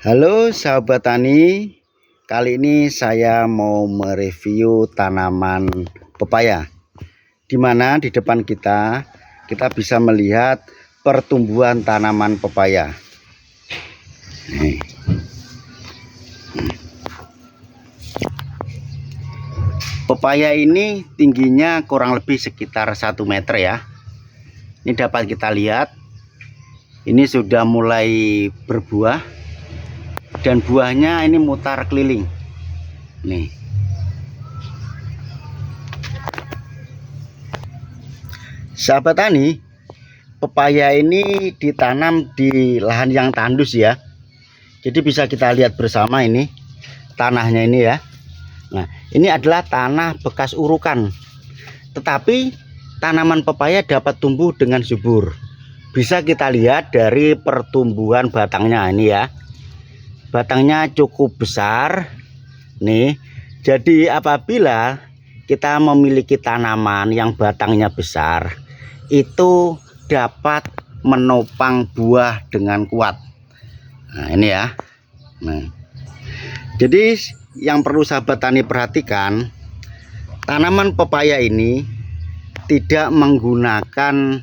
Halo sahabat tani, kali ini saya mau mereview tanaman pepaya. Di mana di depan kita bisa melihat pertumbuhan tanaman pepaya. Pepaya ini tingginya kurang lebih sekitar 1 meter ya. Ini dapat kita lihat, ini sudah mulai berbuah. Dan buahnya ini mutar keliling. Nih. Sahabat tani, pepaya ini ditanam di lahan yang tandus ya. Jadi bisa kita lihat bersama ini tanahnya ini ya. Nah, ini adalah tanah bekas urukan. Tetapi tanaman pepaya dapat tumbuh dengan subur. Bisa kita lihat dari pertumbuhan batangnya ini ya. Batangnya cukup besar nih. Jadi apabila kita memiliki tanaman yang batangnya besar, itu dapat menopang buah dengan kuat. Nah ini ya. Nah, jadi yang perlu sahabat tani perhatikan, tanaman pepaya ini tidak menggunakan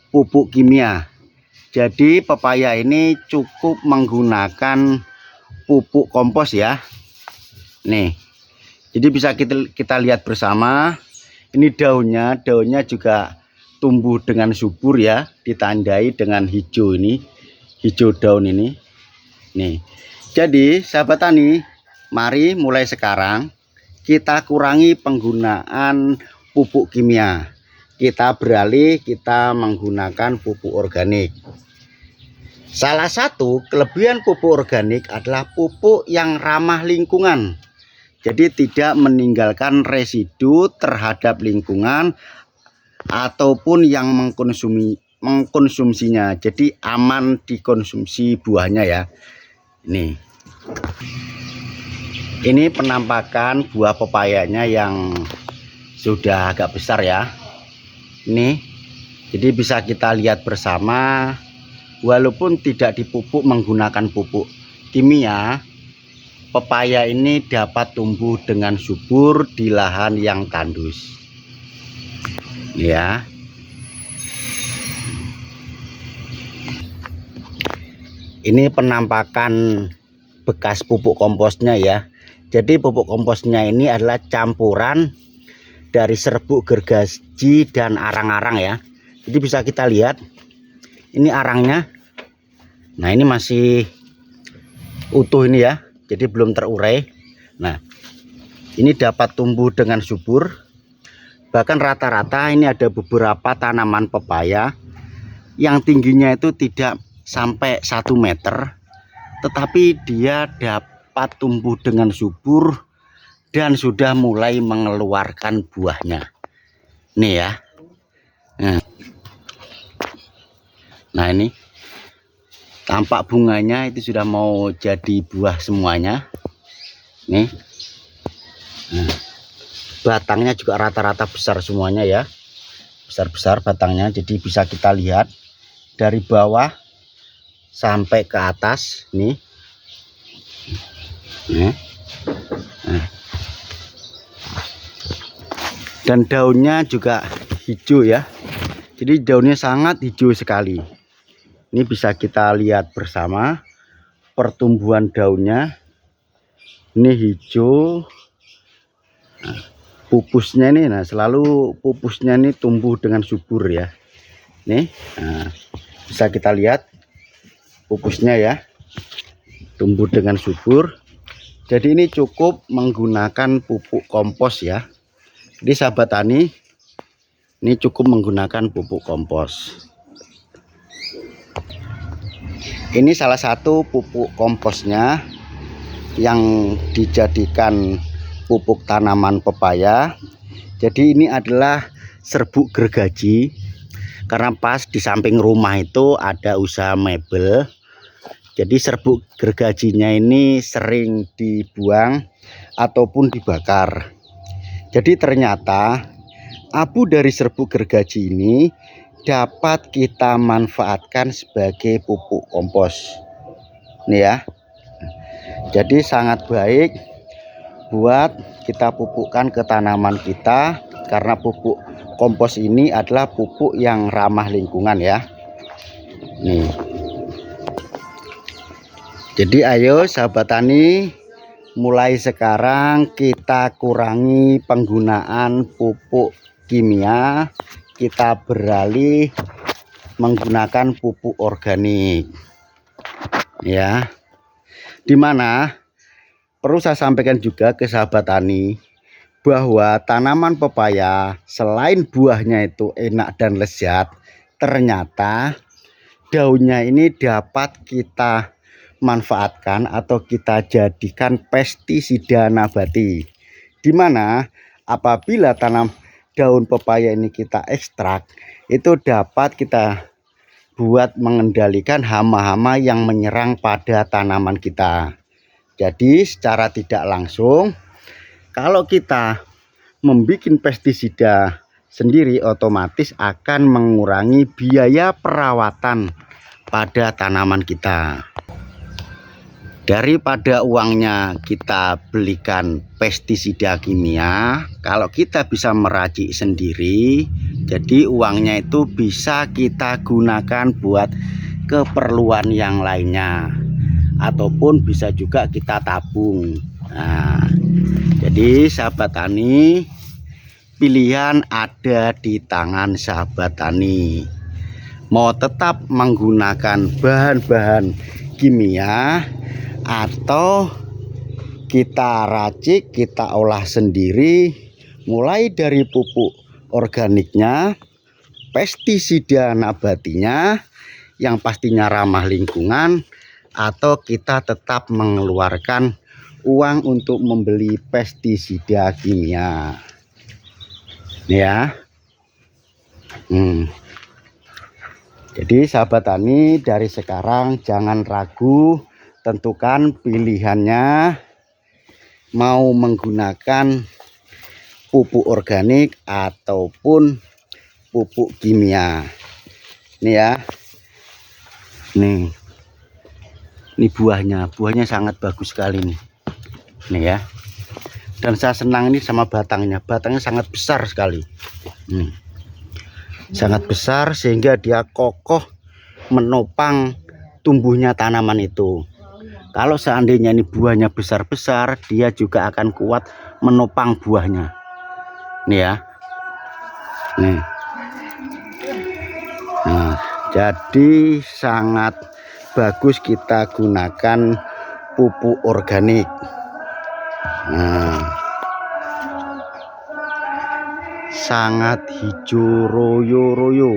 pupuk kimia. Jadi pepaya ini cukup menggunakan pupuk kompos ya. Nih, jadi bisa kita lihat bersama, ini daunnya juga tumbuh dengan subur ya, ditandai dengan hijau ini, hijau daun ini. Nih, jadi sahabat tani, mari mulai sekarang kita kurangi penggunaan pupuk kimia. Kita beralih, kita menggunakan pupuk organik. Salah satu kelebihan pupuk organik adalah pupuk yang ramah lingkungan. Jadi tidak meninggalkan residu terhadap lingkungan ataupun yang mengkonsumsinya. Jadi aman dikonsumsi buahnya ya. Ini penampakan buah pepayanya yang sudah agak besar ya. Ini jadi bisa kita lihat bersama. Walaupun tidak dipupuk menggunakan pupuk kimia, pepaya ini dapat tumbuh dengan subur di lahan yang tandus. Ya. Ini penampakan bekas pupuk komposnya ya. Jadi pupuk komposnya ini adalah campuran dari serbuk gergaji dan arang-arang ya. Jadi bisa kita lihat ini arangnya. Nah ini masih utuh ini ya, jadi belum terurai. Nah ini dapat tumbuh dengan subur. Bahkan rata-rata ini ada beberapa tanaman pepaya yang tingginya itu tidak sampai 1 meter, tetapi dia dapat tumbuh dengan subur dan sudah mulai mengeluarkan buahnya. Nih ya. Nah ini tampak bunganya itu sudah mau jadi buah semuanya. Nih. Nah, batangnya juga rata-rata besar semuanya ya. Besar-besar batangnya, jadi bisa kita lihat dari bawah sampai ke atas nih. Nah. Dan daunnya juga hijau ya. Jadi daunnya sangat hijau sekali. Ini bisa kita lihat bersama pertumbuhan daunnya. Ini hijau. Nah, pupusnya ini, nah selalu pupusnya ini tumbuh dengan subur ya. Nih, nah, bisa kita lihat pupusnya ya, tumbuh dengan subur. Jadi ini cukup menggunakan pupuk kompos ya. Jadi sahabat tani, ini cukup menggunakan pupuk kompos. Ini salah satu pupuk komposnya yang dijadikan pupuk tanaman pepaya. Jadi ini adalah serbuk gergaji, karena pas di samping rumah itu ada usaha mebel. Jadi serbuk gergajinya ini sering dibuang ataupun dibakar. Jadi ternyata abu dari serbuk gergaji ini dapat kita manfaatkan sebagai pupuk kompos. Nih ya. Jadi sangat baik buat kita pupukkan ke tanaman kita, karena pupuk kompos ini adalah pupuk yang ramah lingkungan ya. Nih. Jadi ayo sahabat tani, mulai sekarang kita kurangi penggunaan pupuk kimia, kita beralih menggunakan pupuk organik ya. Dimana perlu saya sampaikan juga ke sahabat tani bahwa tanaman pepaya selain buahnya itu enak dan lezat, ternyata daunnya ini dapat kita manfaatkan atau kita jadikan pestisida nabati, dimana apabila daun pepaya ini kita ekstrak, itu dapat kita buat mengendalikan hama-hama yang menyerang pada tanaman kita. Jadi secara tidak langsung, kalau kita membuat pestisida sendiri, otomatis akan mengurangi biaya perawatan pada tanaman kita. Daripada uangnya kita belikan pestisida kimia, kalau kita bisa meracik sendiri, jadi uangnya itu bisa kita gunakan buat keperluan yang lainnya, ataupun bisa juga kita tabung. Nah, jadi sahabat tani, pilihan ada di tangan sahabat tani. Mau tetap menggunakan bahan-bahan kimia atau kita racik, kita olah sendiri, mulai dari pupuk organiknya, pestisida nabatinya yang pastinya ramah lingkungan, atau kita tetap mengeluarkan uang untuk membeli pestisida kimia ya. Jadi sahabat tani, dari sekarang jangan ragu, tentukan pilihannya, mau menggunakan pupuk organik ataupun pupuk kimia. Ini ya, nih, ini buahnya sangat bagus sekali nih ya. Dan saya senang ini sama batangnya sangat besar sekali, sangat besar, sehingga dia kokoh menopang tumbuhnya tanaman itu. Kalau seandainya ini buahnya besar-besar, dia juga akan kuat menopang buahnya. Nih ya. Nih. Nah, jadi sangat bagus kita gunakan pupuk organik. Nah, sangat hijau royo-royo.